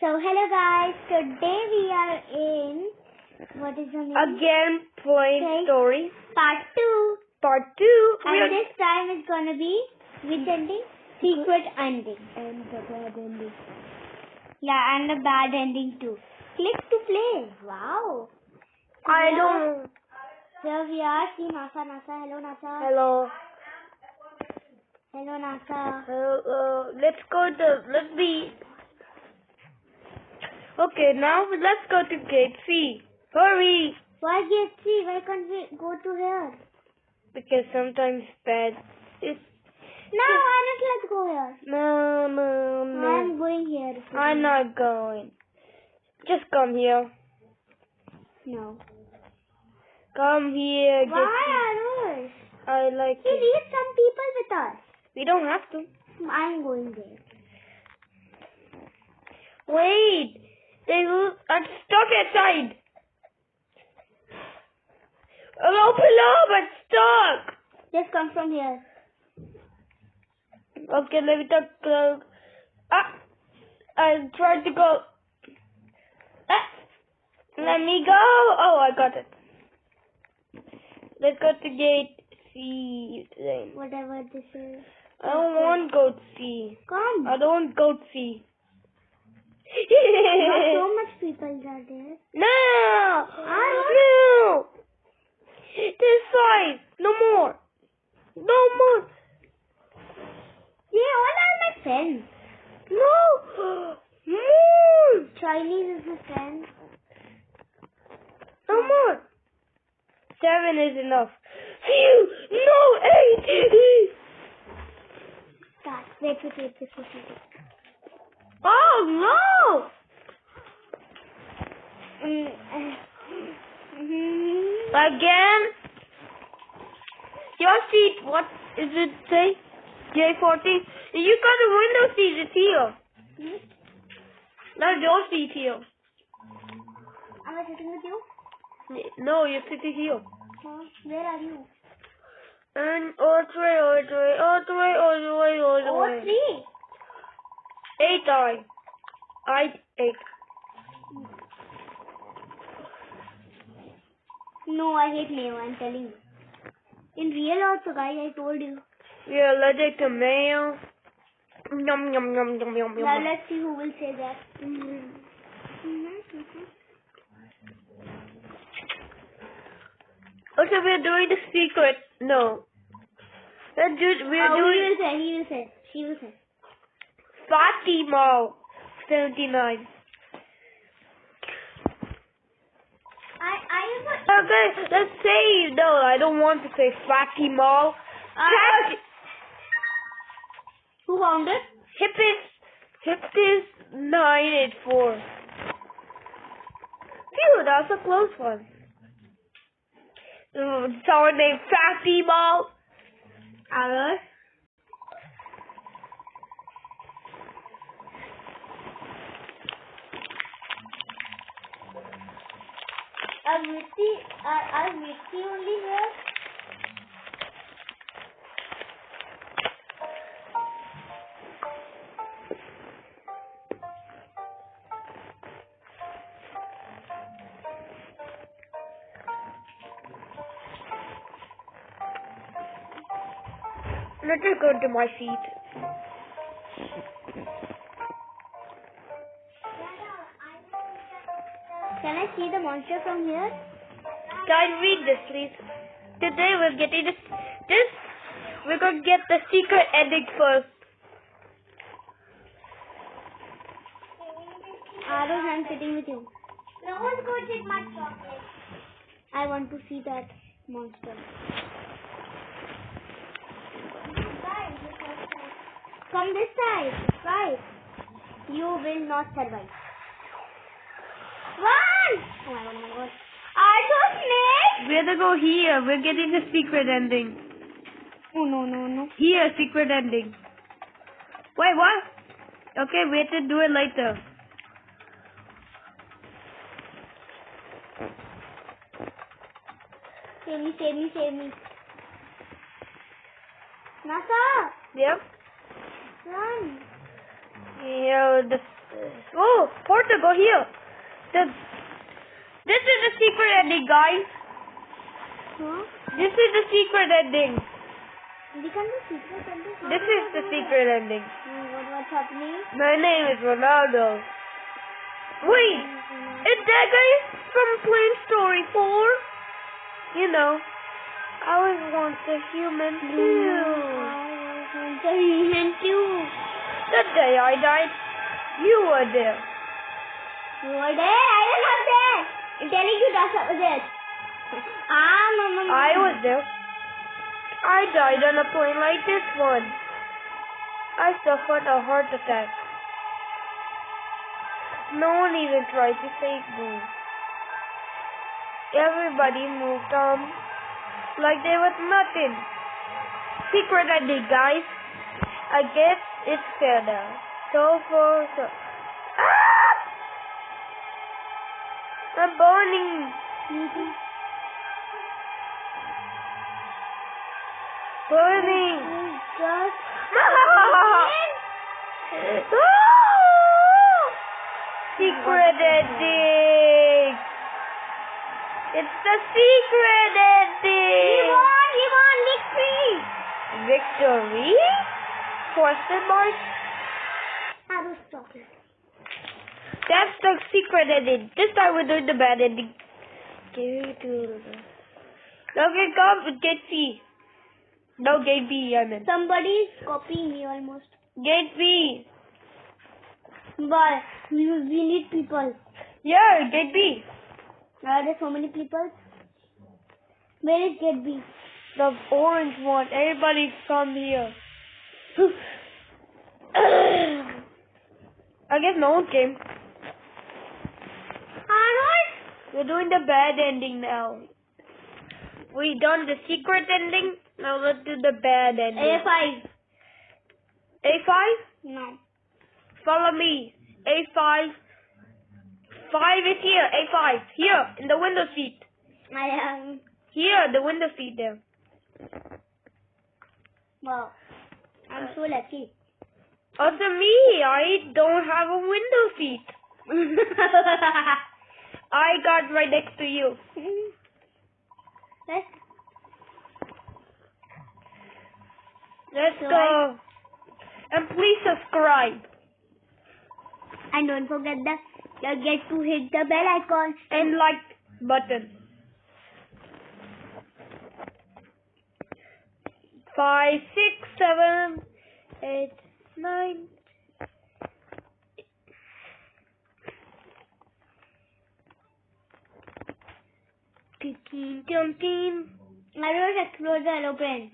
So hello guys, today we are in, what is the name? Again playing story. Part 2. Part 2. And this time it's gonna be, which ending? Secret ending. And the bad ending. Yeah, and the bad ending too. Click to play. Wow. I don't. Here we are. See NASA. Hello NASA. Hello. Hello NASA. Let's go to, let's be. Okay, now let's go to gate C. Hurry. Why gate C? Why can't we go to here? Because sometimes bad. It's. No, why not let's go here? No. I'm going here. I'm not going. Just come here. No. Come here. Why, Arush? I like We it. need some people with us. We don't have to. I'm going there. Wait. I'm stuck outside. Open up. I'm stuck. Just come from here. Okay, let me talk. I tried to go. Let me go. Oh, I got it. Let's go to gate C. Whatever this is. I don't want goat C. Come. I don't want goat C. Not so much people are there. No. No. This size. No more. No more. Yeah, all are my friends. No. More. Chinese is my friend. No more. 7 is enough. Phew. No. 8. Start. Wait. Oh no. Again. Your seat. What is it say? J40. You got a window seat. It's here. That's your seat here. Am I sitting with you? No, you're sitting here. Where are you? And all the way. 3. 8 8. No, I hate mayo, I'm telling you. In real also, guys, I told you. You're allergic to mayo. Yum. Now let's see who will say that. Okay, we're doing the secret. No. He will say. She will say. Fatima 79. Okay, let's say, no, I don't want to say Fatima. Who found it? Hippis 984. Phew, that was a close one. Someone named Fatima. Ours. Are Vicky only here? Let me go to my seat. Can I see the monster from here? Guys, read this, please. Today we're getting this. We're going to get the secret ending first. Arush, I'm sitting with you. No one's going to take my chocolate. I want to see that monster. Come this side. Right. You will not survive. Run! Oh my god. Snake! We're gonna go here. We're getting the secret ending. Oh no. Here, secret ending. Wait, what? Okay, we have to do it later. Save me. NASA! Yep. Run! Yeah, Oh, Portugal here. This is the secret ending, guys. Huh? This is the secret ending. This is the secret ending. What's happening? My name is Ronaldo. Wait, is that guy from Playing Story 4? You know, I was once a human too. The day I died, you were there. You were there? I was not there. I'm telling you that's what was it. I was there. I died on a plane like this one. I suffered a heart attack. No one even tried to save me. Everybody moved on like there was nothing. Secret ending, guys. I guess it's fair now. So. Ah! I'm burning. Burning. Secret ending. It's the secret ending. He won victory. Victory? Question mark? I was talking. That's the secret ending. This time we're doing the bad ending. Okay, come, get C. No, gate B, I meant. Somebody's copying me almost. Gate B. But we need people. Yeah, gate B. Are there so many people? Where is gate B? The orange one. Everybody come here. I guess no one came. Arnold? We're doing the bad ending now. We done the secret ending. Now let's do the bad ending. A5. A5? No. Follow me. A5. 5 is here. A5. Here, in the window seat. I am. Here, the window seat there. Wow. I'm so lucky. Also me, I don't have a window seat. I got right next to you. Let's go. And please subscribe. And don't forget get to hit the bell icon. And like button. 5, 6, 7, 8, 9. I will explore the aeroplane.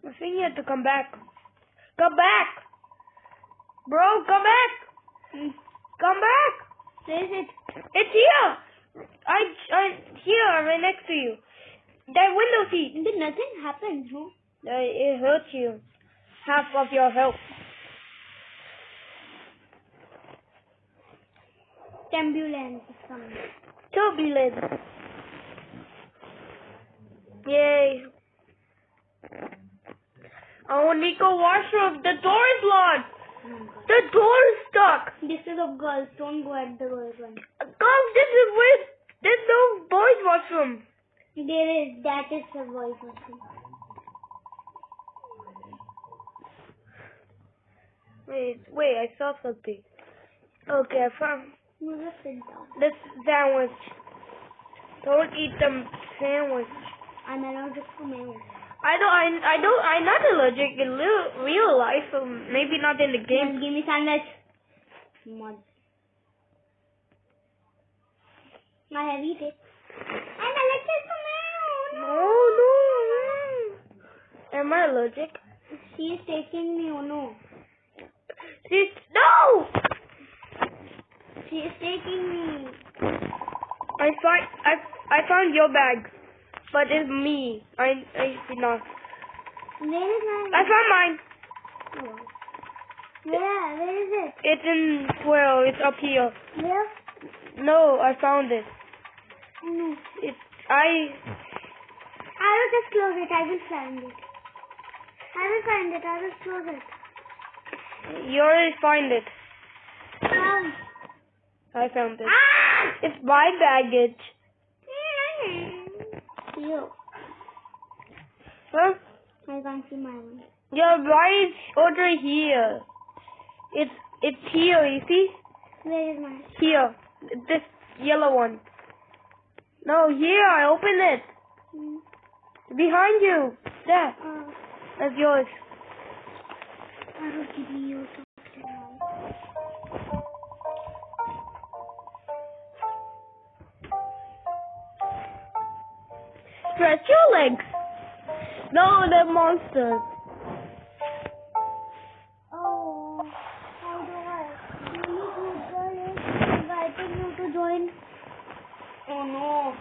I think you have to come back. Come back! Bro, come back! Come back! Where is it? It's here! Here, right next to you. That window seat. Did nothing happen, no? It hurts you. Half of your health. Turbulence is coming. Turbulence. Yay. Oh, Nico, washroom. The door is locked. The door is stuck. This is of girls. Don't go at the girls one. Come, this is where there's no boys washroom. There is. That is the boys washroom. Wait, I saw something. Okay, I found You just sit down. this sandwich. Don't eat the sandwich. I'm allergic to mayo. I'm not allergic in real life, so maybe not in the game. Give me sandwich. Mud. I have eaten it. I'm allergic to mayo. No. Am I allergic? She is taking me. Oh no. No! She is taking me. I found your bag, but it's me. I did not. Where is mine? I found mine. Oh. Where is it? It's in it's up here. Where? No, I found it. No. I will just close it. I will find it. I will find it. I will close it. You already find it. How? I found it. Ah! It's my baggage. You. Huh? I can't see my one. Yeah, right over here. It's here, you see? Where is mine? Here. This yellow one. No, here, I opened it. Behind you. There. That's yours. I will give me your chocolate now. Stretch your legs. No, they're monsters. Oh, how do I? Inviting you to join. Oh no.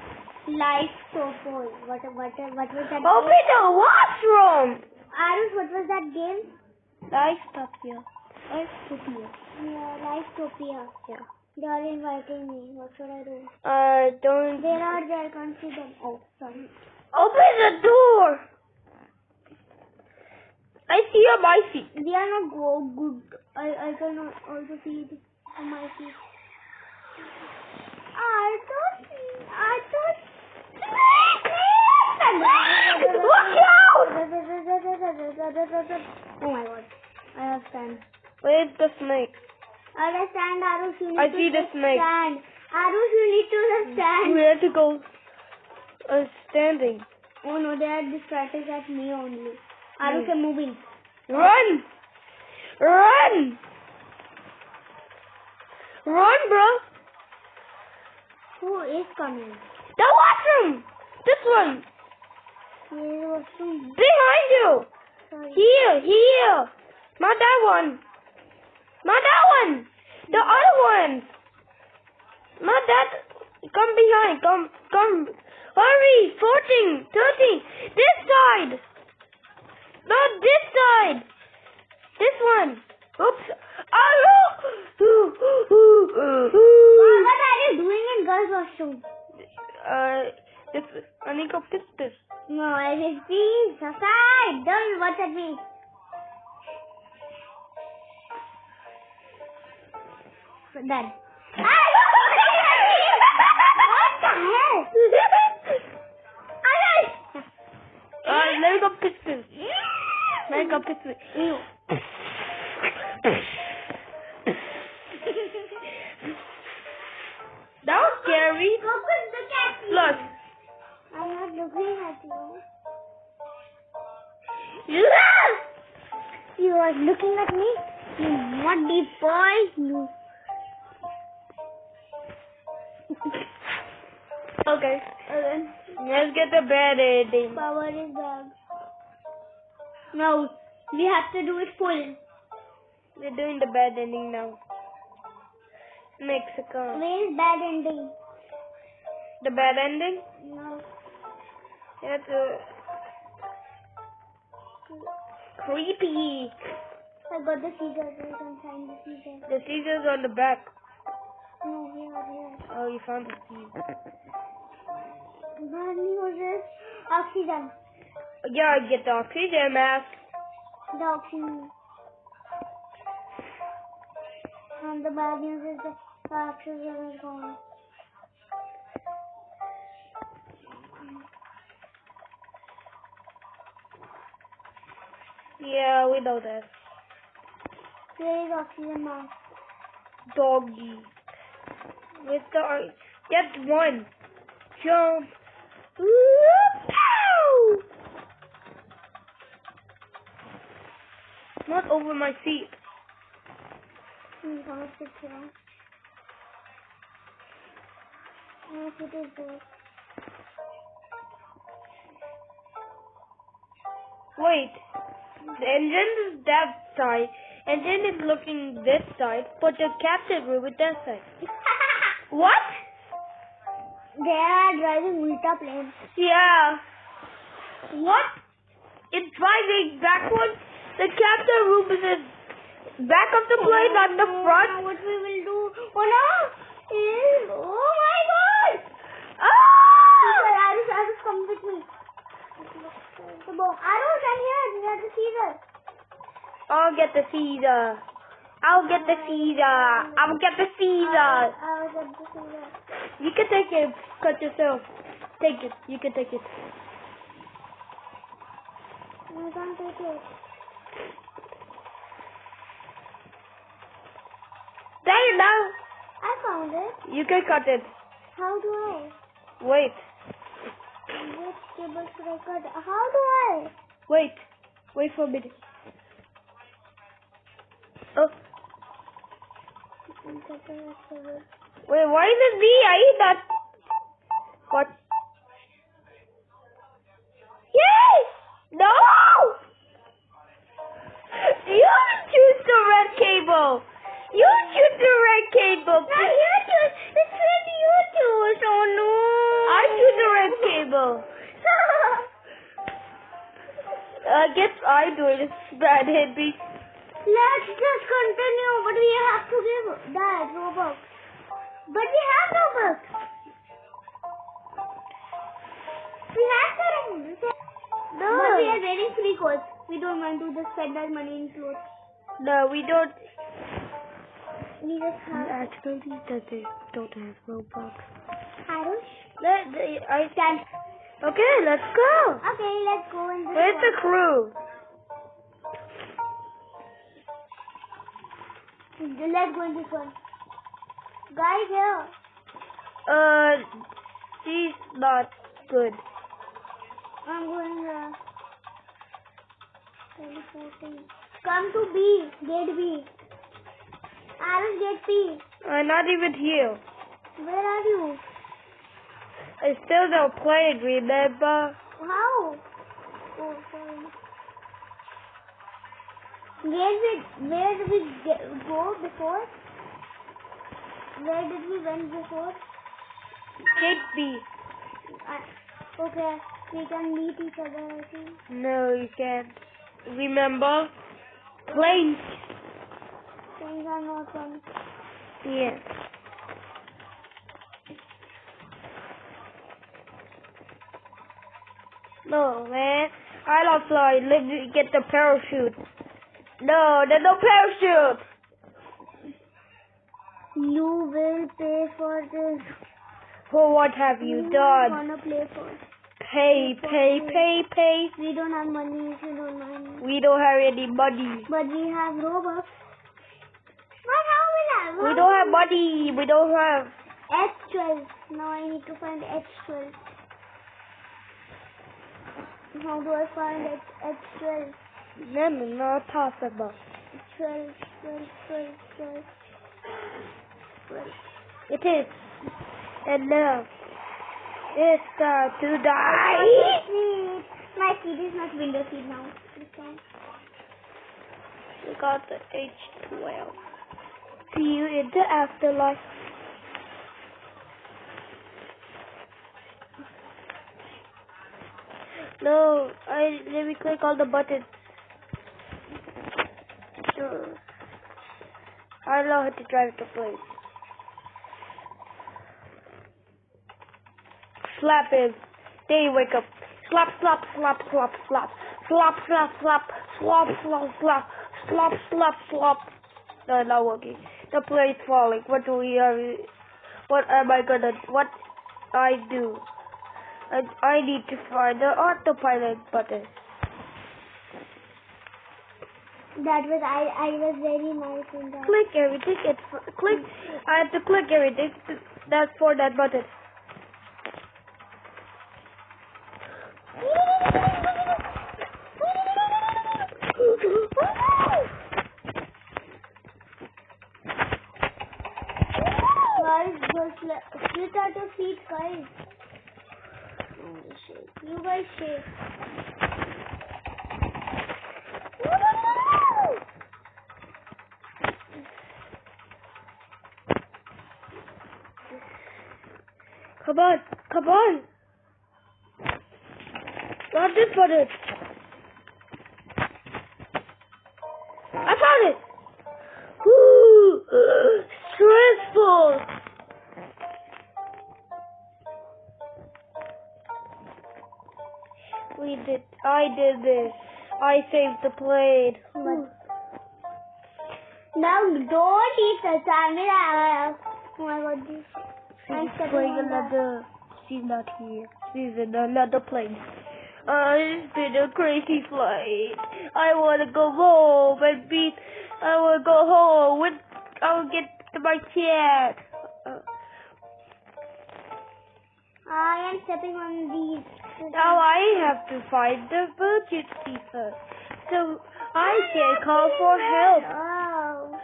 Life so full. What was that Open game? the washroom. Arus, what was that game? Lifetopia. Yeah, Lifetopia. Yeah. They are inviting me. What should I do? Don't. They are there. I can't see them. Oh, sorry. Open the door. I see a bicy. They are not good. I can also see it on my feet. I thought. Watch out! Oh my god. I have stand. Where's the snake? I have stand, Arus. You need I to see the snake. stand. Arus, you need to stand. We have to go standing. Oh no, they are distracted at me only. Arus, you're moving. Run! Run! Run, bro! Who is coming? The washroom! This one! Here was soon. Behind you! Sorry. Here! Not that one! Not that one! The other one! Not that. Come behind. Come. Hurry! 14, 13. This side! Not this side! This one! Oops! What are you doing in girls' washroom? This Anika Pistis. No, I will see. Aside. Don't watch at me. Done. What the hell? Let me go Pistis. Let me go Pistis. Ew. That was scary. Look at me. Look. I'm not looking at you. You are looking at me? You muddy boy. You. Okay. Let's get the bed ending. Power is back. No, we have to do it full. We're doing the bed ending now. Mexico. Where is bad ending? The bed ending? No. That's creepy. I got the scissors. I can find the scissors. The scissors on the back. No, here. Oh, you found the scissors. Barney was this? Oxygen. Yeah, get the oxygen mask. The oxygen. And the bad news is the oxygen is gone. Yeah, we know that. Where is oxygen mask? Doggy. With the get one. Jump. Pow! Not over my seat. I'm gonna sit here. Yes, it is there. Wait. The engine is that side. Engine is looking this side. But the captain room is that side. What? They are driving ulta planes. Yeah. What? It's driving backwards. The captain room is in back of the plane, not the front. Now what we will do? Oh no! Oh my god! Ah! Arus, come with me. The ball. Arrows, I'm here. You have the Caesar. I'll get the Caesar. I'll get the Caesar. I'll get the Caesar. I'll get the Caesar. You can take it. Cut yourself. Take it. You can take it. I can't take it. There now. I found it. You can cut it. How do I? Wait. Which table should I cut? How do I? Wait. Wait for a minute. Oh. Wait, why is it me? I eat that. What? Yes! No! You choose the red cable. You choose the red cable. No, you choose. It's really you choose. Oh no. I choose the red cable. I guess I do it. It's bad, Henry. Let's just continue, but we have to give that Robux. But we have Robux. We have the Robux. No. But we are getting free codes. We don't want to just spend our money in clothes. No, we don't. We just have. Actually, that they don't have Robux. Harush? I can't. Okay, let's go. Okay, let's go in this Where's one. the crew? Let's go in this one. Guys, here. She's not good. I'm going here. Teleporting. Come to B. Gate B. Harush, gate B. I'm not even here. Where are you? I still don't play it, remember? How? Oh, sorry. Where did we go before? Where did we went before? Gate B. Okay, we can meet each other, I think. No, you can't. Remember? Planes. Things are not fun. Yeah. No, man. I love flying. Let me get the parachute. No, there's no parachute. You will pay for this. For what have you We done? wanna play for. Pay. We don't have money if you don't mind. We don't have any money. But we have Robux. But how will I? We don't have money. We don't have. H12. Now I need to find H12. How do I find H12? No, not possible. 12. It is. And now, it's time to die. My seat is not window seat now. We got the H12. See you in the afterlife. No, let me click all the buttons. Sure. I know how to drive the plane. Slap him. Then you wake up. Slap. No, not working. The plane's falling. What am I gonna, what I do? I need to find the autopilot button. That was, I was very nice in that. Click everything. Click. I have to click everything. That's for that button. Guys, just sit at your feet, guys. You guys shake. Come on. Not this button. I found it. Woo! Stressful. We I did this. I saved the plane. Now don't eat the sandwich. Oh my god, this. She's playing another. She's not here. She's in another place. It's been a crazy flight. I wanna go home and beat. I wanna go home with. I'll get to my chair. I am stepping on these. Now I have to find the emergency first. So I can call for help. Oh,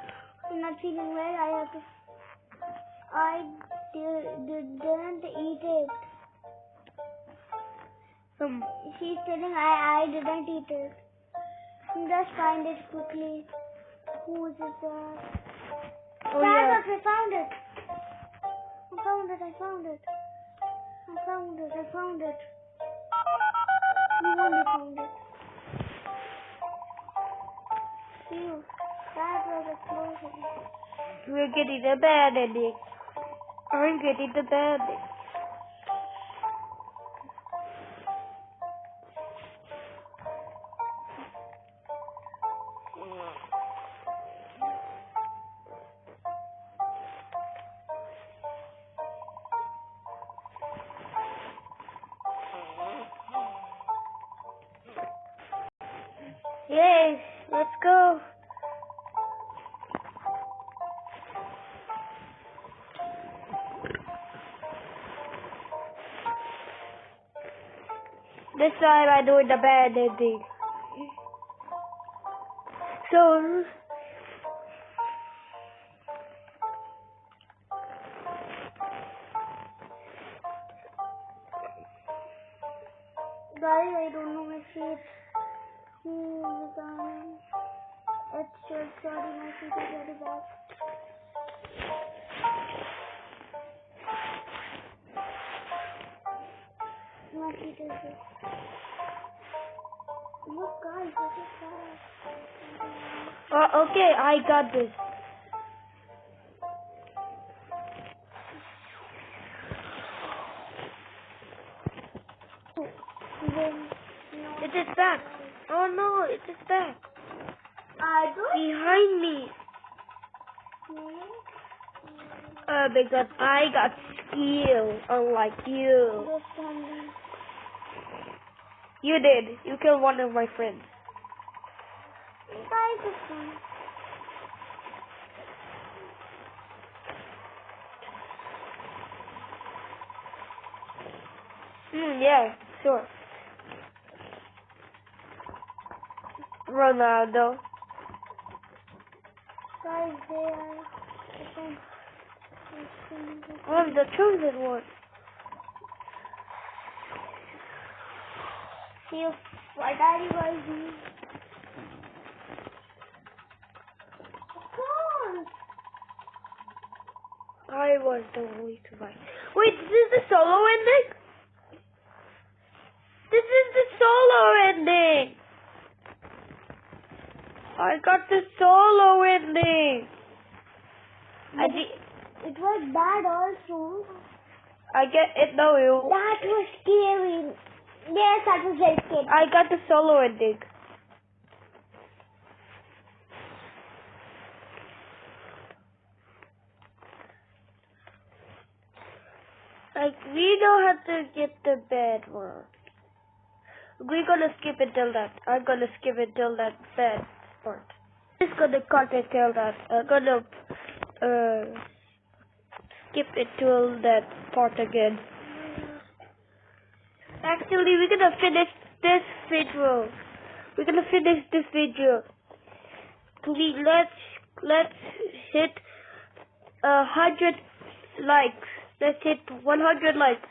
I'm not feeling well. I didn't eat it. She's telling I didn't eat it. Just find it quickly. Who is it? Oh, yeah. I found it. I found it. You only found it. Phew, that was a close one. We're getting the bad ending. I'm getting the bad ending. Yay, let's go. This time I'm doing the bad ending. So, Guys, I don't know my feet. It's just sorry, my feet are very bad. My feet is good. Look, guys, what is that? okay, I got this. It is back. Oh no, it is back. Behind me. Because I got skill, unlike you. You did. You killed one of my friends. Yeah, sure. Ronaldo. Guys, they are. I'm the chosen one. See, what are you guys doing? I was the only survivor. Wait, this is the solo ending? This is the solo ending. I got the solo ending. It was bad also. I get it. No, that was scary. Yes, that was very scary. I got the solo ending. Like, we don't have to get the bad one. We're gonna skip it till that. I'm gonna skip it till that bad part. I'm just gonna cut it till that. I'm gonna skip it till that part again. Actually, we're gonna finish this video. We're gonna finish this video. Please, let's hit 100 likes. Let's hit 100 likes.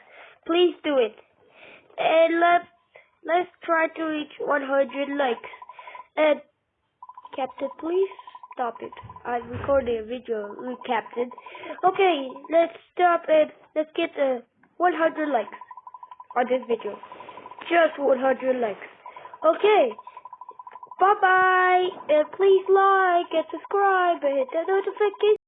Please do it. And let's try to reach 100 likes. And Captain, please stop it. I'm recording a video with Captain. Okay, let's stop it. Let's get 100 likes on this video. Just 100 likes. Okay. Bye bye. And please like and subscribe and hit the notification.